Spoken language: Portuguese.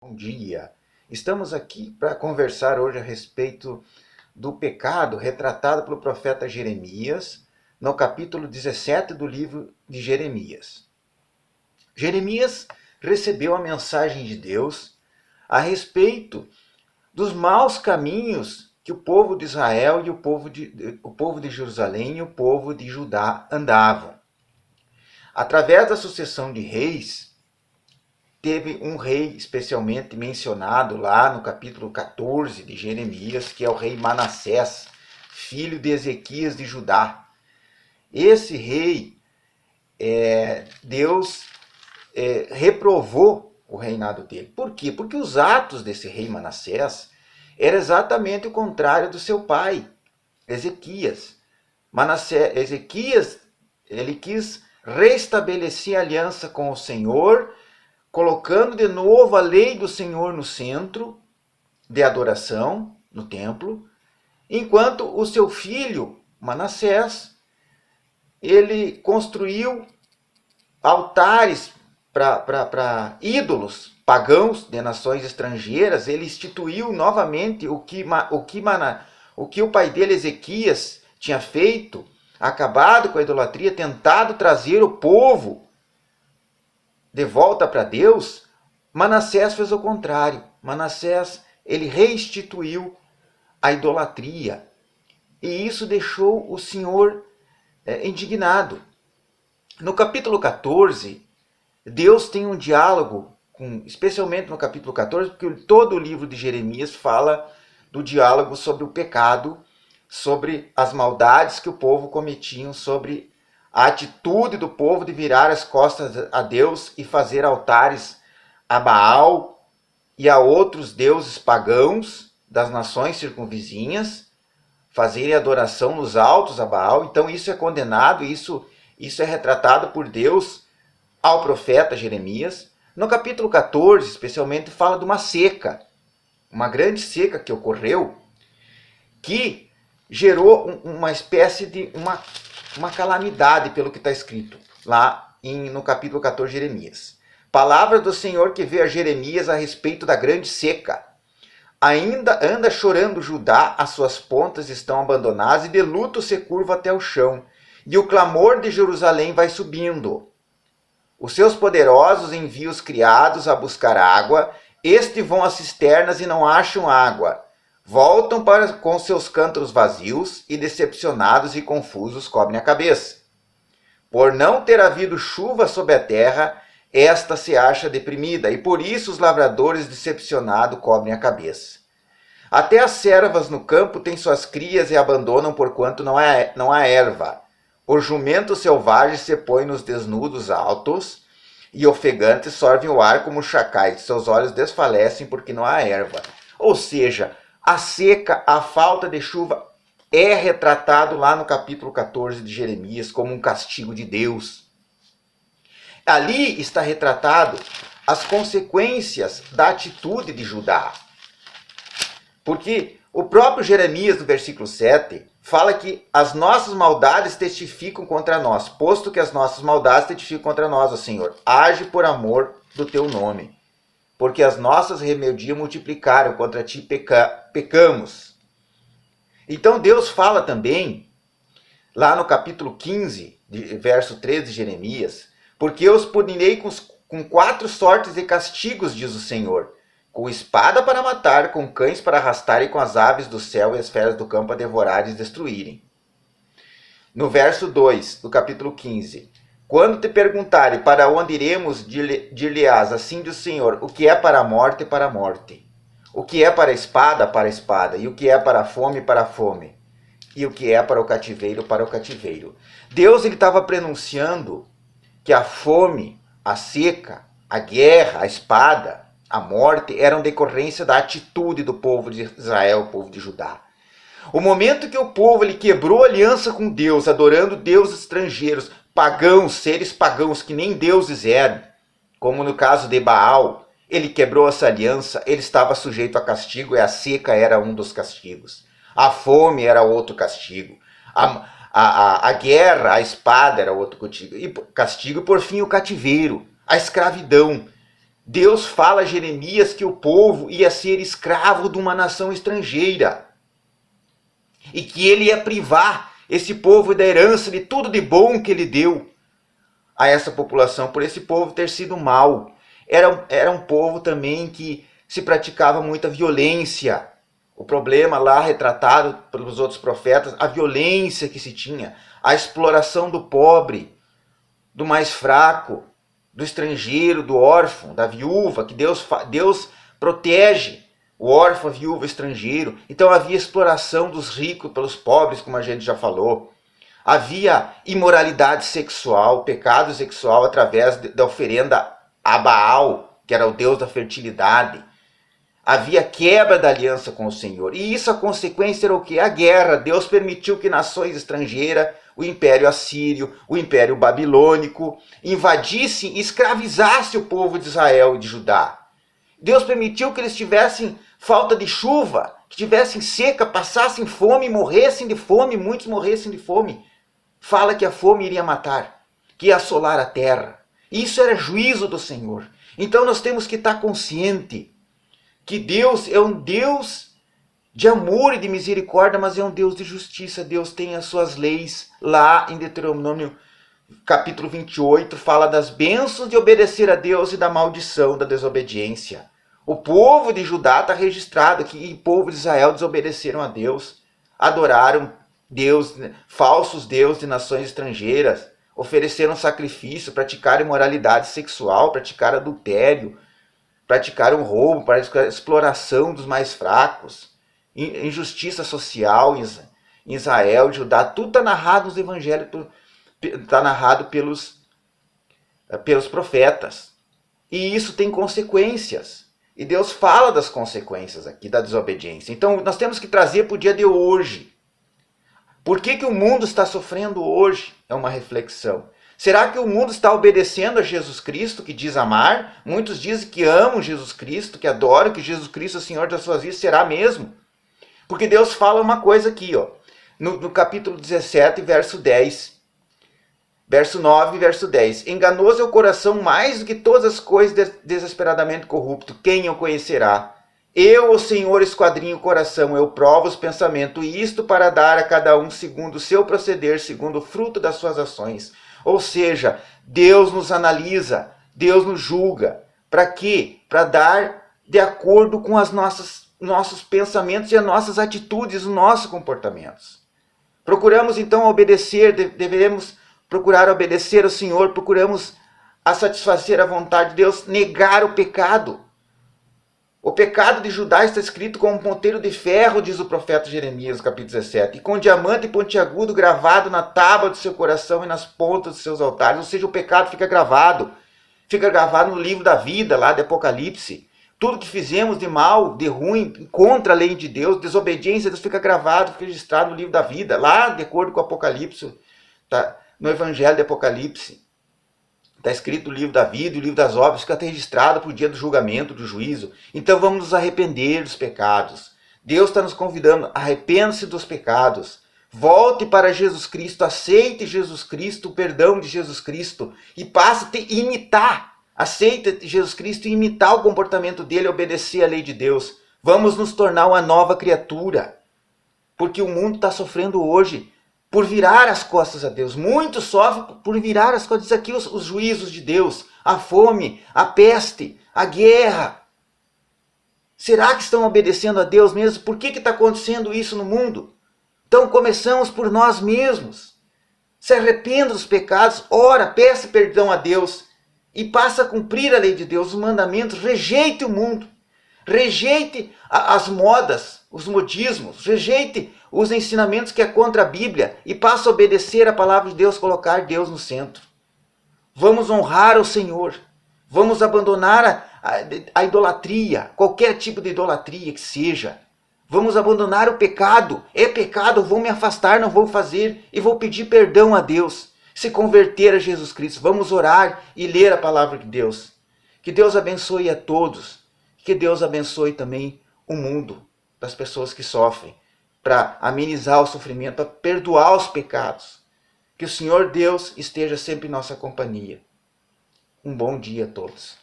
Bom dia. Estamos aqui para conversar hoje a respeito do pecado retratado pelo profeta Jeremias, no capítulo 17 do livro de Jeremias. Jeremias recebeu a mensagem de Deus a respeito dos maus caminhos que o povo de Israel e o povo de Jerusalém e o povo de Judá andavam. Através da sucessão de reis, teve um rei especialmente mencionado lá no capítulo 14 de Jeremias, que é o rei Manassés, filho de Ezequias de Judá. Esse rei, Deus reprovou o reinado dele. Por quê? Porque os atos desse rei Manassés eram exatamente o contrário do seu pai, Ezequias. Ezequias, ele quis restabelecer a aliança com o Senhor, colocando de novo a lei do Senhor no centro de adoração, no templo, enquanto o seu filho, Manassés, ele construiu altares para ídolos pagãos de nações estrangeiras. Ele instituiu novamente o que o pai dele, Ezequias, tinha feito, acabado com a idolatria, tentado trazer o povo de volta para Deus. Manassés fez o contrário. Manassés, ele restituiu a idolatria. E isso deixou o Senhor indignado. No capítulo 14, Deus tem um diálogo, especialmente no capítulo 14, porque todo o livro de Jeremias fala do diálogo sobre o pecado, sobre as maldades que o povo cometia, sobre a atitude do povo de virar as costas a Deus e fazer altares a Baal e a outros deuses pagãos das nações circunvizinhas, fazerem adoração nos altos a Baal. Então isso é condenado, isso é retratado por Deus ao profeta Jeremias. No capítulo 14, especialmente, fala de uma seca, uma grande seca que ocorreu, que gerou uma espécie de uma calamidade, pelo que está escrito lá no capítulo 14 de Jeremias. Palavra do Senhor que veio a Jeremias a respeito da grande seca. Ainda anda chorando Judá, as suas pontas estão abandonadas e de luto se curva até o chão. E o clamor de Jerusalém vai subindo. Os seus poderosos enviam os criados a buscar água. Estes vão às cisternas e não acham água. Voltam com seus cântaros vazios e, decepcionados e confusos, cobrem a cabeça. Por não ter havido chuva sobre a terra, esta se acha deprimida, e por isso os lavradores decepcionados cobrem a cabeça. Até as servas no campo têm suas crias e abandonam porquanto não há erva. Os jumentos selvagens se põem nos desnudos altos, e ofegantes sorvem o ar como chacais, seus olhos desfalecem porque não há erva. Ou seja, a seca, a falta de chuva é retratado lá no capítulo 14 de Jeremias como um castigo de Deus. Ali está retratado as consequências da atitude de Judá. Porque o próprio Jeremias, no versículo 7, fala que as nossas maldades testificam contra nós, posto que as nossas maldades testificam contra nós, ó Senhor, age por amor do teu nome, porque as nossas rebeldias multiplicaram, contra ti pecamos. Então Deus fala também, lá no capítulo 15, verso 13 de Jeremias, porque eu os punirei com 4 sortes de castigos, diz o Senhor, com espada para matar, com cães para arrastar e com as aves do céu e as feras do campo a devorar e destruírem. No verso 2 do capítulo 15, quando te perguntarem para onde iremos, dir-lhe-ás, assim diz o Senhor, o que é para a morte, para a morte. O que é para a espada, e o que é para a fome, e o que é para o cativeiro, para o cativeiro. Deus estava prenunciando que a fome, a seca, a guerra, a espada, a morte eram decorrência da atitude do povo de Israel, o povo de Judá. O momento que o povo quebrou aliança com Deus, adorando deuses estrangeiros, pagãos, seres pagãos que nem deuses eram, como no caso de Baal, ele quebrou essa aliança, ele estava sujeito a castigo, e a seca era um dos castigos. A fome era outro castigo. A guerra, a espada era outro castigo. E por fim o cativeiro, a escravidão. Deus fala a Jeremias que o povo ia ser escravo de uma nação estrangeira. E que ele ia privar esse povo da herança de tudo de bom que ele deu a essa população, por esse povo ter sido mau. Era um povo também que se praticava muita violência. O problema lá retratado pelos outros profetas, a violência que se tinha, a exploração do pobre, do mais fraco, do estrangeiro, do órfão, da viúva, que Deus protege o órfão, a viúva, o estrangeiro. Então havia exploração dos ricos pelos pobres, como a gente já falou. Havia imoralidade sexual, pecado sexual através da oferenda a Baal, que era o deus da fertilidade. Havia quebra da aliança com o Senhor. E isso, a consequência era o quê? A guerra. Deus permitiu que nações estrangeiras, o Império Assírio, o Império Babilônico, invadissem e escravizassem o povo de Israel e de Judá. Deus permitiu que eles tivessem falta de chuva, que tivessem seca, passassem fome, morressem de fome, muitos morressem de fome. Fala que a fome iria matar, que ia assolar a terra. Isso era juízo do Senhor. Então nós temos que estar consciente que Deus é um Deus de amor e de misericórdia, mas é um Deus de justiça. Deus tem as suas leis. Lá em Deuteronômio capítulo 28, fala das bênçãos de obedecer a Deus e da maldição da desobediência. O povo de Judá está registrado que o povo de Israel desobedeceram a Deus, adoraram falsos deuses de nações estrangeiras, ofereceram sacrifício, praticaram imoralidade sexual, praticaram adultério, praticaram roubo, praticaram exploração dos mais fracos, injustiça social em Israel, em Judá. Tudo está narrado nos evangelhos, está narrado pelos profetas. E isso tem consequências. E Deus fala das consequências aqui da desobediência. Então nós temos que trazer para o dia de hoje. Por que o mundo está sofrendo hoje? É uma reflexão. Será que o mundo está obedecendo a Jesus Cristo, que diz amar? Muitos dizem que amam Jesus Cristo, que adoram, que Jesus Cristo é o Senhor das suas vidas. Será mesmo? Porque Deus fala uma coisa aqui, ó, no capítulo 17, verso 10. Verso 9 e verso 10. Enganoso é o coração mais do que todas as coisas desesperadamente corrupto. Quem o conhecerá? Eu, o Senhor, esquadrinho o coração, eu provo os pensamentos, e isto para dar a cada um segundo o seu proceder, segundo o fruto das suas ações. Ou seja, Deus nos analisa, Deus nos julga. Para quê? Para dar de acordo com os nossos pensamentos e as nossas atitudes, os nossos comportamentos. Procuramos então obedecer, devemos procurar obedecer ao Senhor, procuramos a satisfazer a vontade de Deus, negar o pecado. O pecado de Judá está escrito com um ponteiro de ferro, diz o profeta Jeremias, no capítulo 17, e com diamante pontiagudo gravado na tábua do seu coração e nas pontas dos seus altares. Ou seja, o pecado fica gravado no livro da vida, lá de Apocalipse. Tudo que fizemos de mal, de ruim, contra a lei de Deus, desobediência, Deus fica gravado, fica registrado no livro da vida, lá de acordo com o Apocalipse, tá? No Evangelho de Apocalipse. Está escrito o livro da vida e o livro das obras, fica até registrado para o dia do julgamento, do juízo. Então vamos nos arrepender dos pecados. Deus está nos convidando, arrependa-se dos pecados. Volte para Jesus Cristo, aceite Jesus Cristo, o perdão de Jesus Cristo. E passe a imitar. Aceite Jesus Cristo e imitar o comportamento dele, obedecer à lei de Deus. Vamos nos tornar uma nova criatura. Porque o mundo está sofrendo hoje por virar as costas a Deus. Muitos sofrem por virar as costas. Diz aqui os juízos de Deus, a fome, a peste, a guerra. Será que estão obedecendo a Deus mesmo? Por que está acontecendo isso no mundo? Então começamos por nós mesmos. Se arrependa dos pecados, ora, peça perdão a Deus e passa a cumprir a lei de Deus, os mandamentos. Rejeite o mundo, rejeite as modas, os modismos, rejeite os ensinamentos que é contra a Bíblia e passa a obedecer a palavra de Deus, colocar Deus no centro. Vamos honrar o Senhor. Vamos abandonar a idolatria, qualquer tipo de idolatria que seja. Vamos abandonar o pecado. É pecado, vou me afastar, não vou fazer e vou pedir perdão a Deus. Se converter a Jesus Cristo. Vamos orar e ler a palavra de Deus. Que Deus abençoe a todos. Que Deus abençoe também o mundo das pessoas que sofrem, para amenizar o sofrimento, para perdoar os pecados. Que o Senhor Deus esteja sempre em nossa companhia. Um bom dia a todos.